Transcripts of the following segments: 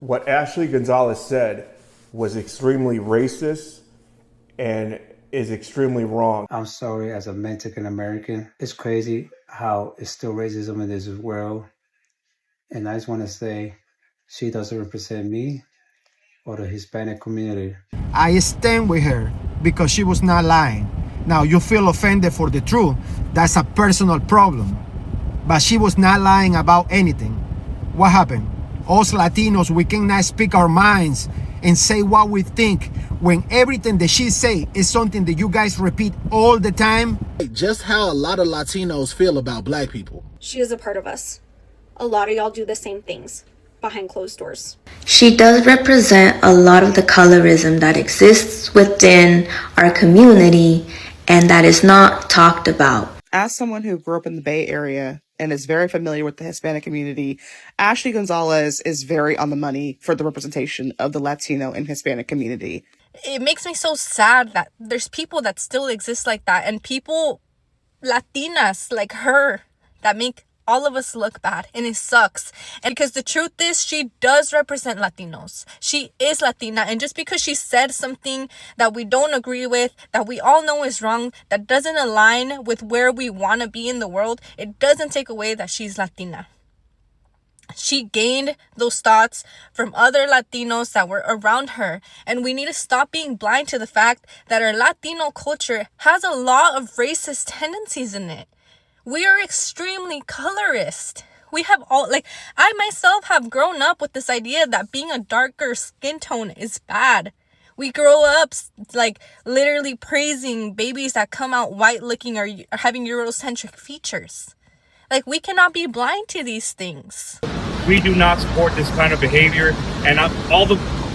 What Ashley Gonzalez said was extremely racist and is extremely wrong. I'm sorry, as a Mexican American, it's crazy how it's still racism in this world. And I just want to say, she doesn't represent me or the Hispanic community. I stand with her because she was not lying. Now, you feel offended for the truth. That's a personal problem. But she was not lying about anything. What happened? Us Latinos, we cannot speak our minds and say what we think when everything that she say is something that you guys repeat all the time. Just how a lot of Latinos feel about black people. She is a part of us. A lot of y'all do the same things behind closed doors. She does represent a lot of the colorism that exists within our community and that is not talked about. As someone who grew up in the Bay Area and is very familiar with the Hispanic community, Ashley Gonzalez is very on the money for the representation of the Latino and Hispanic community. It makes me so sad that there's people that still exist like that, and people, Latinas like her, that make all of us look bad, and it sucks. And because the truth is, she does represent Latinos. She is Latina, and just because she said something that we don't agree with, that we all know is wrong, that doesn't align with where we want to be in the world, it doesn't take away that she's Latina. She gained those thoughts from other Latinos that were around her, and we need to stop being blind to the fact that our Latino culture has a lot of racist tendencies in it. We are extremely colorist. We have I myself have grown up with this idea that being a darker skin tone is bad. We grow up literally praising babies that come out white looking or having Eurocentric features. We cannot be blind to these things. We do not support this kind of behavior, and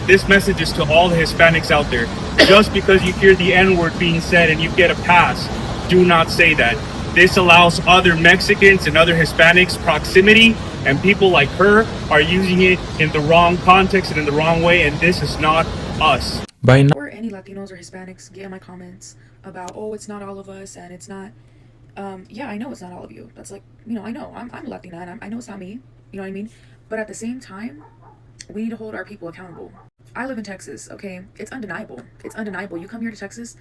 this message is to all the Hispanics out there. Just because you hear the N-word being said and you get a pass, do not say that. This allows other Mexicans and other Hispanics proximity, and people like her are using it in the wrong context and in the wrong way, and this is not us. Or any Latinos or Hispanics get in my comments about, oh, it's not all of us, and it's not, yeah, I know it's not all of you. That's I know, I'm Latina, and I know it's not me, you know what I mean? But at the same time, we need to hold our people accountable. I live in Texas, okay? It's undeniable. It's undeniable. You come here to Texas,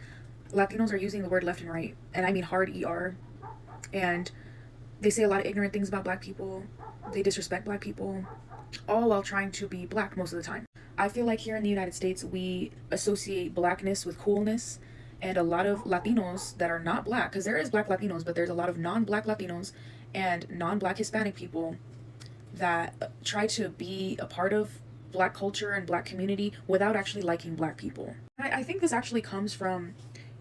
Latinos are using the word left and right, and I mean hard ER. And they say a lot of ignorant things about black people. They disrespect black people, all while trying to be black most of the time. I feel like here in the United States, we associate blackness with coolness, and a lot of Latinos that are not black, because there is black Latinos, but there's a lot of non-black Latinos and non-black Hispanic people that try to be a part of black culture and black community without actually liking black people. I think this actually comes from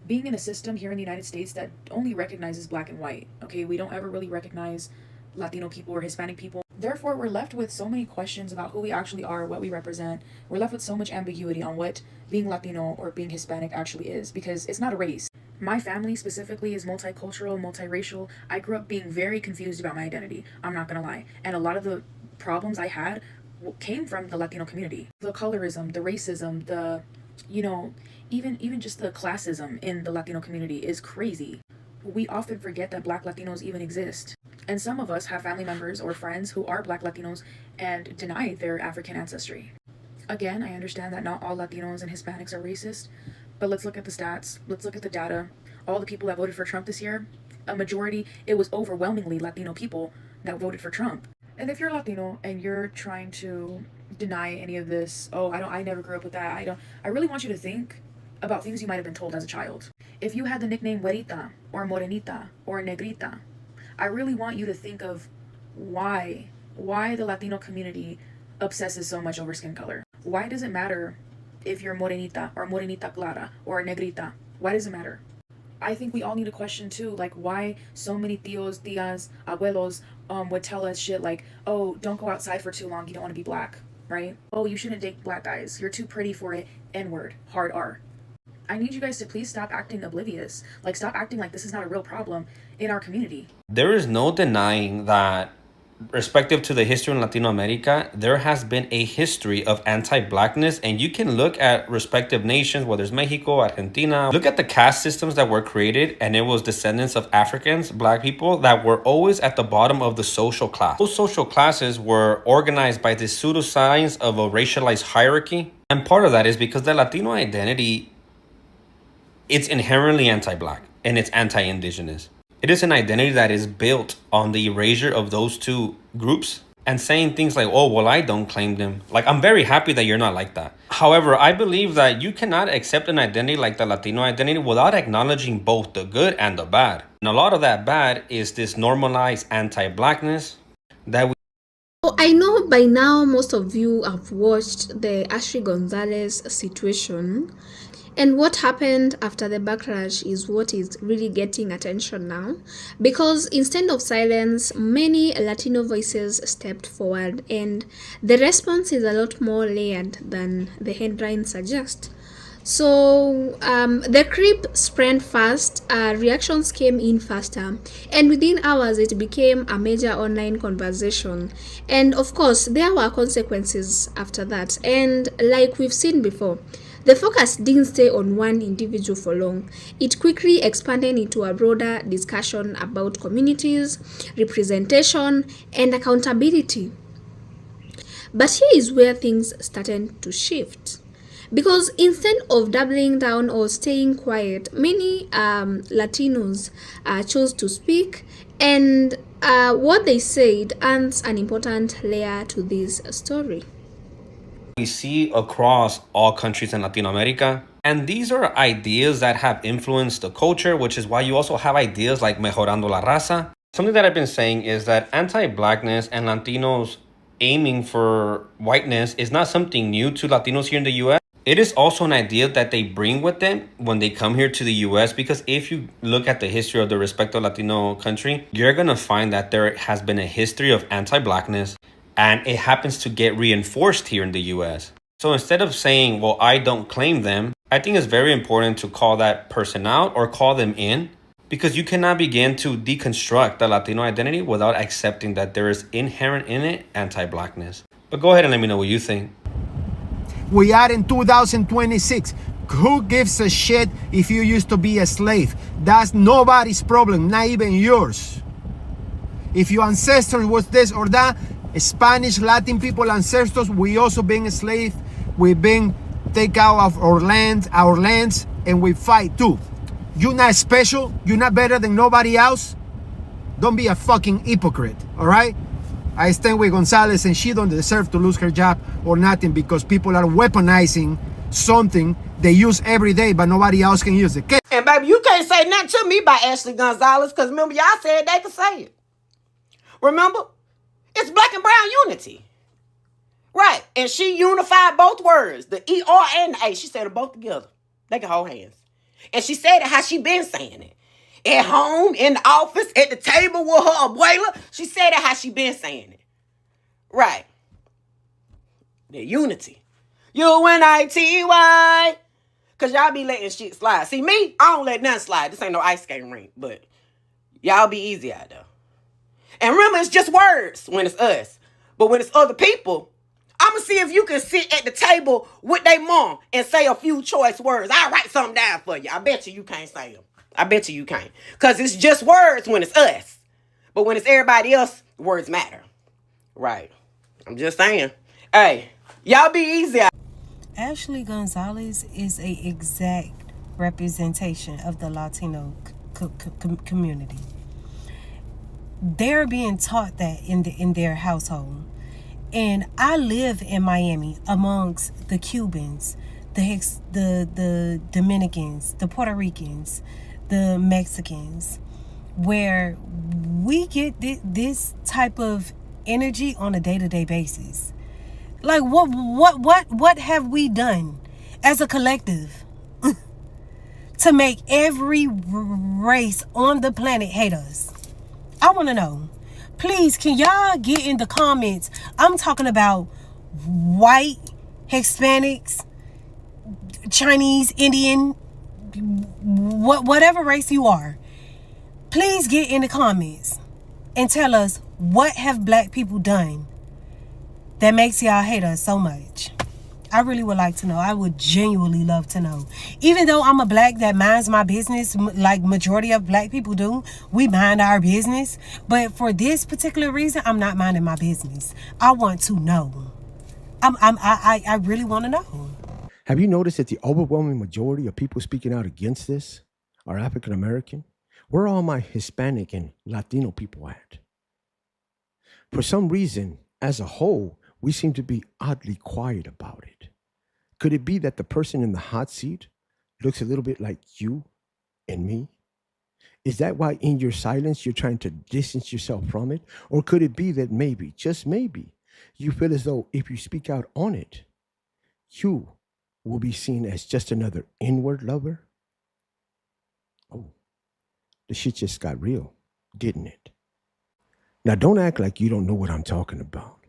being in a system here in the United States that only recognizes black and white, okay? We don't ever really recognize Latino people or Hispanic people. Therefore, we're left with so many questions about who we actually are, what we represent. We're left with so much ambiguity on what being Latino or being Hispanic actually is, because it's not a race. My family specifically is multicultural, multiracial. I grew up being very confused about my identity, I'm not gonna lie. And a lot of the problems I had came from the Latino community. The colorism, the racism, the, even just the classism in the Latino community is crazy. We often forget that black Latinos even exist. And some of us have family members or friends who are black Latinos and deny their African ancestry. Again, I understand that not all Latinos and Hispanics are racist, but let's look at the stats. Let's look at the data. All the people that voted for Trump this year, a majority, it was overwhelmingly Latino people that voted for Trump. And if you're Latino and you're trying to deny any of this, I never grew up with that, I really want you to think about things you might have been told as a child. If you had the nickname Güerita or Morenita or Negrita, I really want you to think of why the Latino community obsesses so much over skin color. Why does it matter if you're Morenita or Morenita Clara or Negrita? Why does it matter? I think we all need to question too, why so many tios, tias, abuelos would tell us shit like, oh, don't go outside for too long, you don't want to be black, right? Oh, you shouldn't date black guys, you're too pretty for it, N-word, hard R. I need you guys to please stop acting oblivious. Stop acting like this is not a real problem in our community. There is no denying that respective to the history in Latino America, there has been a history of anti-blackness, and you can look at respective nations, whether it's Mexico, Argentina, look at the caste systems that were created, and it was descendants of Africans, black people, that were always at the bottom of the social class. Those social classes were organized by this pseudoscience of a racialized hierarchy, and part of that is because the Latino identity, it's inherently anti-black and it's anti-indigenous. It is an identity that is built on the erasure of those two groups and saying things like, oh, well, I don't claim them. Like, I'm very happy that you're not like that. However, I believe that you cannot accept an identity like the Latino identity without acknowledging both the good and the bad. And a lot of that bad is this normalized anti-blackness that we... I know by now most of you have watched the Ashley Gonzalez situation. And what happened after the backlash is what is really getting attention now, because instead of silence, many Latino voices stepped forward, and the response is a lot more layered than the headline suggests. So the clip spread fast, reactions came in faster, and within hours it became a major online conversation. And of course, there were consequences after that, and like we've seen before, the focus didn't stay on one individual for long. It quickly expanded into a broader discussion about communities, representation, and accountability. But here is where things started to shift. Because instead of doubling down or staying quiet, many Latinos chose to speak, and what they said adds an important layer to this story. We see across all countries in Latin America. And these are ideas that have influenced the culture, which is why you also have ideas like mejorando la raza. Something that I've been saying is that anti-blackness and Latinos aiming for whiteness is not something new to Latinos here in the U.S. It is also an idea that they bring with them when they come here to the U.S. Because if you look at the history of the respective Latino country, you're going to find that there has been a history of anti-blackness, and it happens to get reinforced here in the U.S. So instead of saying, well, I don't claim them, I think it's very important to call that person out or call them in, because you cannot begin to deconstruct the Latino identity without accepting that there is inherent in it anti-blackness. But go ahead and let me know what you think. We are in 2026. Who gives a shit if you used to be a slave? That's nobody's problem, not even yours. If your ancestors was this or that, Spanish, Latin people, ancestors, we also been a slave. We've been take out of our lands, and we fight too. You're not special. You're not better than nobody else. Don't be a fucking hypocrite, all right? I stand with Gonzalez, and she don't deserve to lose her job or nothing, because people are weaponizing something they use every day, but nobody else can use it. And baby, you can't say nothing to me about Ashley Gonzalez, because remember y'all said they could say it. Remember? It's black and brown unity. Right. And she unified both words, the E-R and the A. She said them both together. They can hold hands. And she said it how she been saying it. At home, in the office, at the table with her abuela. She said it how she been saying it. Right. The unity. U-N-I-T-Y. Because y'all be letting shit slide. See, me, I don't let nothing slide. This ain't no ice skating rink. But y'all be easy out there. And remember, it's just words when it's us. But when it's other people, I'm going to see if you can sit at the table with their mom and say a few choice words. I'll write something down for you. I bet you can't say them. I bet you can't. Because it's just words when it's us. But when it's everybody else, words matter. Right. I'm just saying. Hey, y'all be easy. Ashley Gonzalez is an exact representation of the Latino community. They're being taught that in their household. And I live in Miami amongst the Cubans, the Dominicans, the Puerto Ricans, the Mexicans, where we get this type of energy on a day-to-day basis. Like what have we done as a collective to make every race on the planet hate us? I want to know. Please, can y'all get in the comments? I'm talking about white, Hispanics, Chinese, Indian, whatever race you are. Please get in the comments and tell us What have black people done that makes y'all hate us so much? I really would like to know. I would genuinely love to know. Even though I'm a black that minds my business, like majority of black people do, we mind our business. But for this particular reason, I'm not minding my business. I want to know. I really want to know. Have you noticed that the overwhelming majority of people speaking out against this are African American? Where are all my Hispanic and Latino people at? For some reason, as a whole, we seem to be oddly quiet about it. Could it be that the person in the hot seat looks a little bit like you and me? Is that why in your silence you're trying to distance yourself from it? Or could it be that maybe, just maybe, you feel as though if you speak out on it, you will be seen as just another inward lover? Oh, the shit just got real, didn't it? Now, don't act like you don't know what I'm talking about.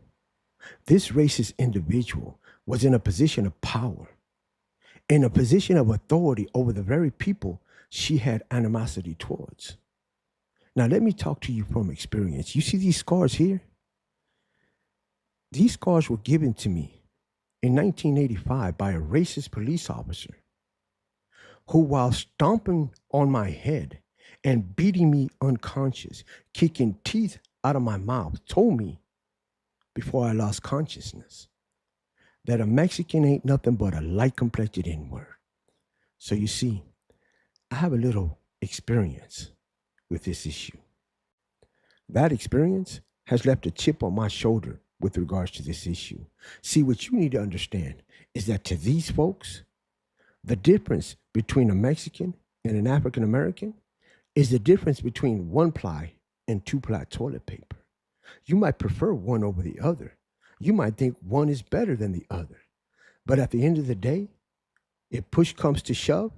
This racist individual was in a position of power, in a position of authority over the very people she had animosity towards. Now, let me talk to you from experience. You see these scars here? These scars were given to me in 1985 by a racist police officer who, while stomping on my head and beating me unconscious, kicking teeth out of my mouth, told me before I lost consciousness that a Mexican ain't nothing but a light-complected N-word. So you see, I have a little experience with this issue. That experience has left a chip on my shoulder with regards to this issue. See, what you need to understand is that to these folks, the difference between a Mexican and an African American is the difference between 1-ply and 2-ply toilet paper. You might prefer one over the other. You might think one is better than the other. But at the end of the day, if push comes to shove,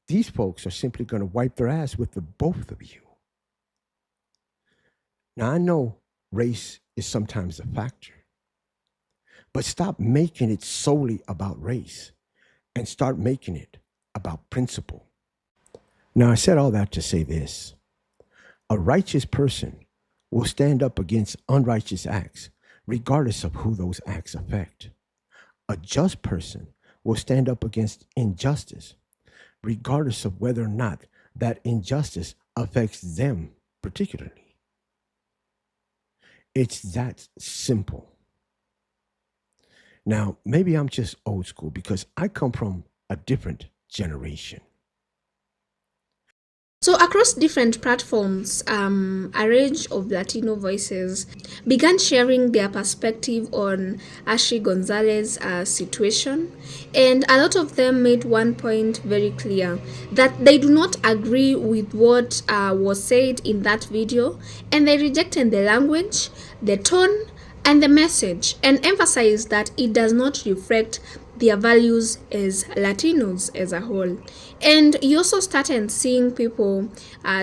these folks are simply going to wipe their ass with the both of you. Now, I know race is sometimes a factor, but stop making it solely about race and start making it about principle. Now, I said all that to say this. A righteous person will stand up against unrighteous acts, regardless of who those acts affect. A just person will stand up against injustice, regardless of whether or not that injustice affects them particularly. It's that simple. Now, maybe I'm just old school because I come from a different generation. So across different platforms, a range of Latino voices began sharing their perspective on Ashley Gonzalez's situation, and a lot of them made one point very clear, that they do not agree with what was said in that video, and they rejected the language, the tone, and the message, and emphasized that it does not reflect their values as Latinos as a whole. And you also started seeing people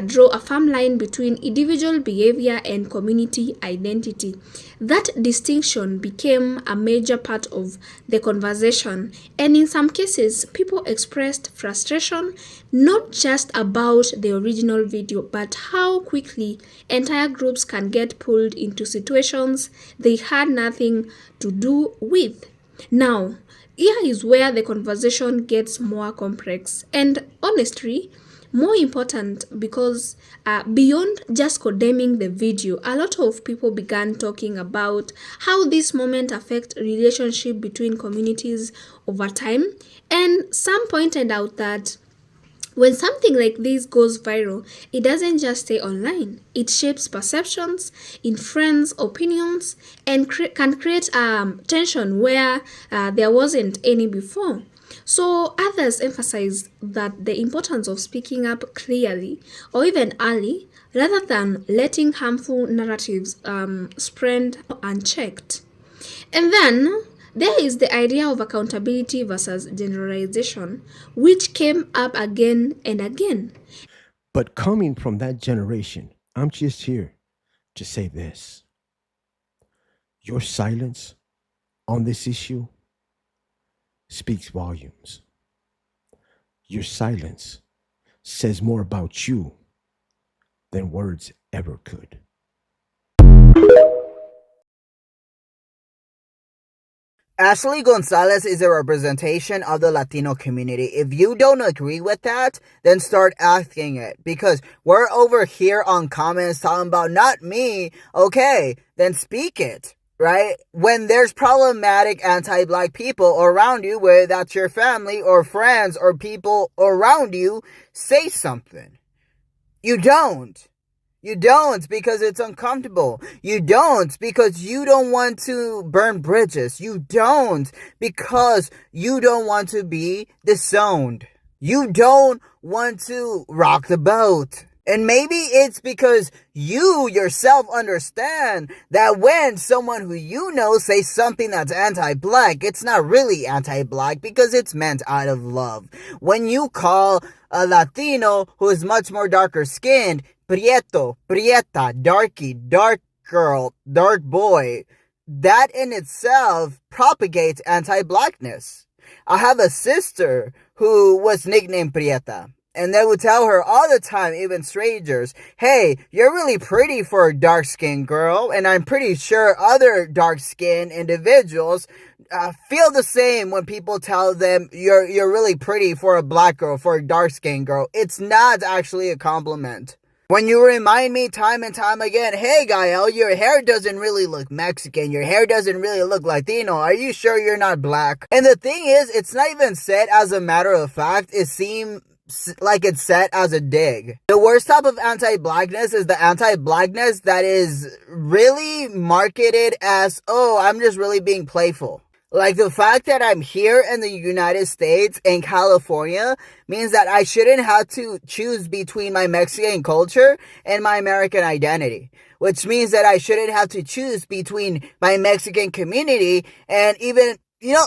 draw a firm line between individual behavior and community identity. That distinction became a major part of the conversation, and in some cases, people expressed frustration not just about the original video, but how quickly entire groups can get pulled into situations they had nothing to do with. Now, here is where the conversation gets more complex and honestly more important, because beyond just condemning the video, a lot of people began talking about how this moment affect relationship between communities over time, and some pointed out that when something like this goes viral, it doesn't just stay online. It shapes perceptions, influences opinions, and can create tension where there wasn't any before. So others emphasize that the importance of speaking up clearly or even early, rather than letting harmful narratives spread unchecked. And then there is the idea of accountability versus generalization, which came up again and again. But coming from that generation, I'm just here to say this. Your silence on this issue speaks volumes. Your silence says more about you than words ever could. Ashley Gonzalez is a representation of the Latino community. If you don't agree with that, then start asking it. Because we're over here on comments talking about not me. Okay, then speak it, right? When there's problematic anti-black people around you, whether that's your family or friends or people around you, say something. You don't. You don't because it's uncomfortable. You don't because you don't want to burn bridges. You don't because you don't want to be disowned. You don't want to rock the boat. And maybe it's because you yourself understand that when someone who you know says something that's anti-black, it's not really anti-black because it's meant out of love. When you call a Latino who is much more darker skinned prieto, prieta, darky, dark girl, dark boy, that in itself propagates anti-blackness. I have a sister who was nicknamed Prieta. And they would tell her all the time, even strangers, hey, you're really pretty for a dark-skinned girl. And I'm pretty sure other dark-skinned individuals feel the same when people tell them you're really pretty for a black girl, for a dark-skinned girl. It's not actually a compliment. When you remind me time and time again, hey, Gael, your hair doesn't really look Mexican. Your hair doesn't really look Latino. Are you sure you're not black? And the thing is, it's not even said as a matter of fact. It seems like it's set as a dig. The worst type of anti-blackness is the anti-blackness that is really marketed as, oh, I'm just really being playful. Like the fact that I'm here in the United States and California means that I shouldn't have to choose between my Mexican culture and my American identity. Which means that I shouldn't have to choose between my Mexican community and even,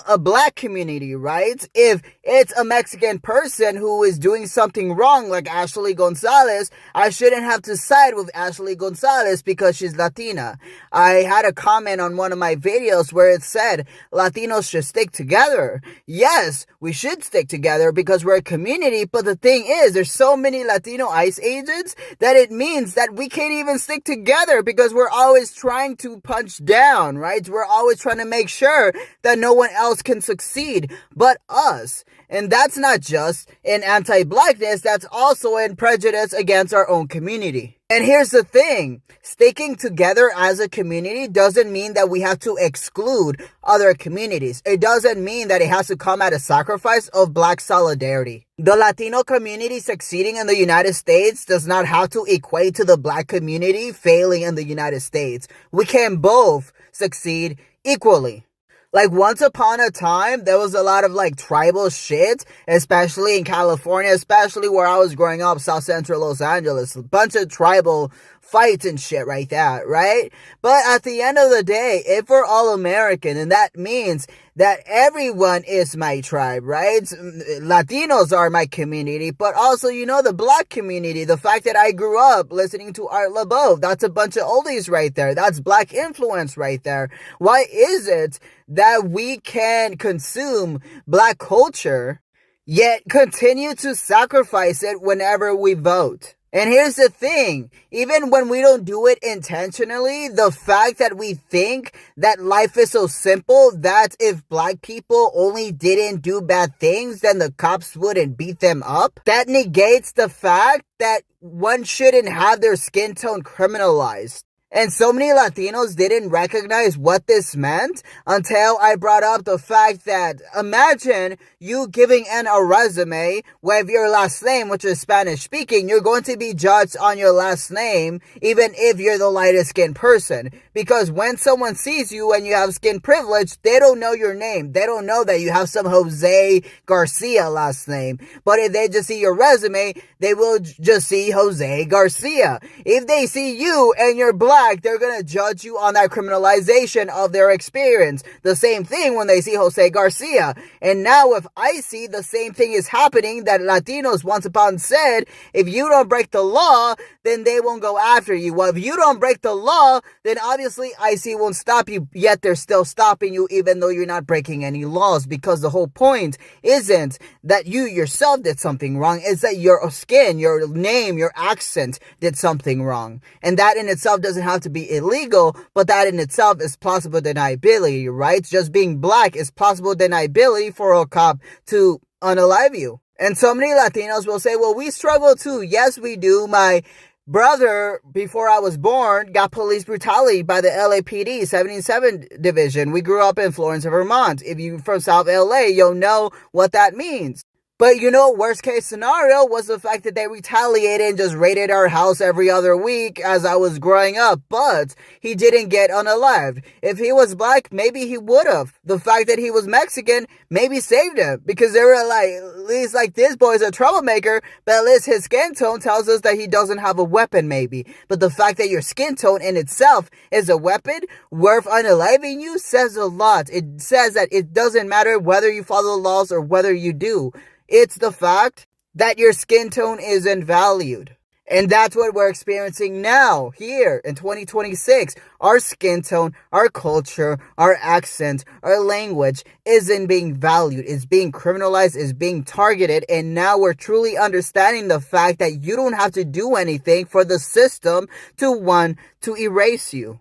a black community, right? If it's a Mexican person who is doing something wrong, like Ashley Gonzalez, I shouldn't have to side with Ashley Gonzalez because she's Latina. I had a comment on one of my videos where it said, Latinos should stick together. Yes, we should stick together because we're a community, but the thing is, there's so many Latino ICE agents that it means that we can't even stick together because we're always trying to punch down, right? We're always trying to make sure that no one else can succeed but us. And that's not just in anti-blackness, that's also in prejudice against our own community. And here's the thing, sticking together as a community doesn't mean that we have to exclude other communities. It doesn't mean that it has to come at a sacrifice of black solidarity. The Latino community succeeding in the United States does not have to equate to the black community failing in the United States. We can both succeed equally. Like, once upon a time, there was a lot of, tribal shit, especially in California, especially where I was growing up, South Central Los Angeles. A bunch of tribal fights and shit right there, right? But at the end of the day, if we're all American, and that means that everyone is my tribe, right? Latinos are my community, but also, the black community. The fact that I grew up listening to Art LaBeouf, that's a bunch of oldies right there. That's black influence right there. Why is it that we can consume black culture, yet continue to sacrifice it whenever we vote? And here's the thing, even when we don't do it intentionally, the fact that we think that life is so simple that if black people only didn't do bad things, then the cops wouldn't beat them up, that negates the fact that one shouldn't have their skin tone criminalized. And so many Latinos didn't recognize what this meant until I brought up the fact that imagine you giving in a resume with your last name, which is Spanish speaking, you're going to be judged on your last name, even if you're the lightest skinned person. Because when someone sees you and you have skin privilege, they don't know your name. They don't know that you have some Jose Garcia last name. But if they just see your resume, they will just see Jose Garcia. If they see you and you're black, they're gonna judge you on that criminalization of their experience. The same thing when they see Jose Garcia. And now if I see the same thing is happening that Latinos once upon said, if you don't break the law, then they won't go after you. Well, if you don't break the law, then obviously IC won't stop you, yet they're still stopping you even though you're not breaking any laws, because the whole point isn't that you yourself did something wrong, it's that your skin, your name, your accent did something wrong. And that in itself doesn't have have to be illegal, but that in itself is plausible deniability, right? Just being black is plausible deniability for a cop to unalive you. And so many Latinos will say, well, we struggle too. Yes, we do. My brother, before I was born, got police brutality by the LAPD 77 Division. We grew up in Florence, Vermont. If you're from South LA, you'll know what that means. But worst case scenario was the fact that they retaliated and just raided our house every other week as I was growing up. But he didn't get unalived. If he was black, maybe he would have. The fact that he was Mexican maybe saved him. Because they were like, at least like this boy's a troublemaker, but at least his skin tone tells us that he doesn't have a weapon maybe. But the fact that your skin tone in itself is a weapon worth unaliving you says a lot. It says that it doesn't matter whether you follow the laws or whether you do. It's the fact that your skin tone isn't valued. And that's what we're experiencing now, here in 2026. Our skin tone, our culture, our accent, our language isn't being valued. It's being criminalized, it's being targeted. And now we're truly understanding the fact that you don't have to do anything for the system to want to erase you.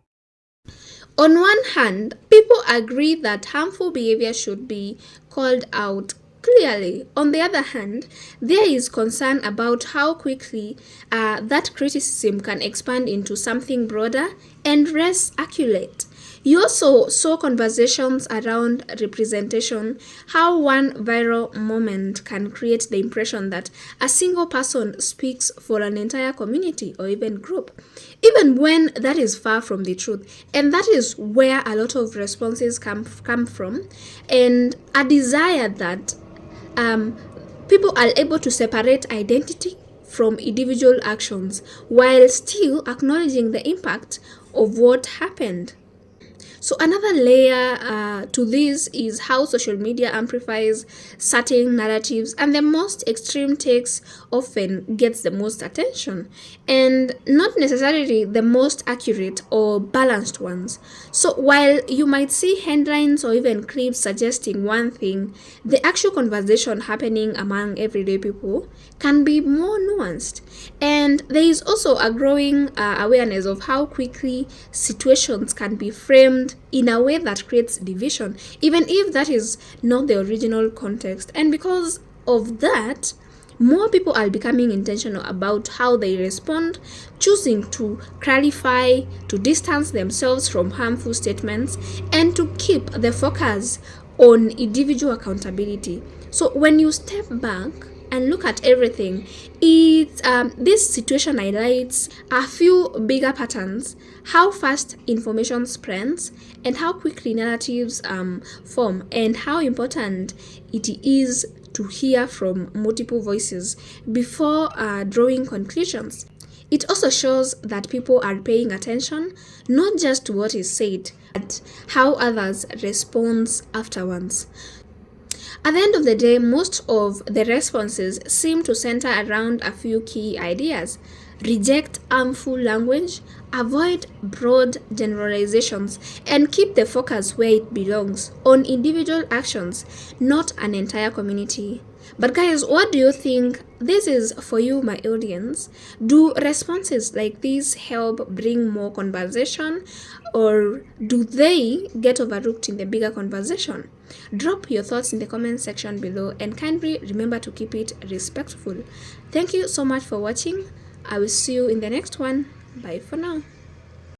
On one hand, people agree that harmful behavior should be called out clearly. On the other hand, there is concern about how quickly that criticism can expand into something broader and less accurate. You also saw conversations around representation, how one viral moment can create the impression that a single person speaks for an entire community or even group, even when that is far from the truth. And that is where a lot of responses come from, and a desire that people are able to separate identity from individual actions while still acknowledging the impact of what happened. So another layer to this is how social media amplifies certain narratives, and the most extreme takes often gets the most attention, and not necessarily the most accurate or balanced ones. So while you might see headlines or even clips suggesting one thing, the actual conversation happening among everyday people can be more nuanced. And there is also a growing awareness of how quickly situations can be framed in a way that creates division, even if that is not the original context. And because of that, more people are becoming intentional about how they respond, choosing to clarify, to distance themselves from harmful statements, and to keep the focus on individual accountability. So when you step back and look at everything, this situation highlights a few bigger patterns: how fast information spreads, and how quickly narratives form, and how important it is to hear from multiple voices before drawing conclusions. It also shows that people are paying attention not just to what is said, but how others respond afterwards. At the end of the day, most of the responses seem to center around a few key ideas: reject harmful language, avoid broad generalizations, and keep the focus where it belongs, on individual actions, not an entire community. But guys, what do you think? This is for you, my audience. Do responses like these help bring more conversation, or do they get overlooked in the bigger conversation? Drop your thoughts in the comment section below, and kindly remember to keep it respectful. Thank you so much for watching. I will see you in the next one. Bye for now.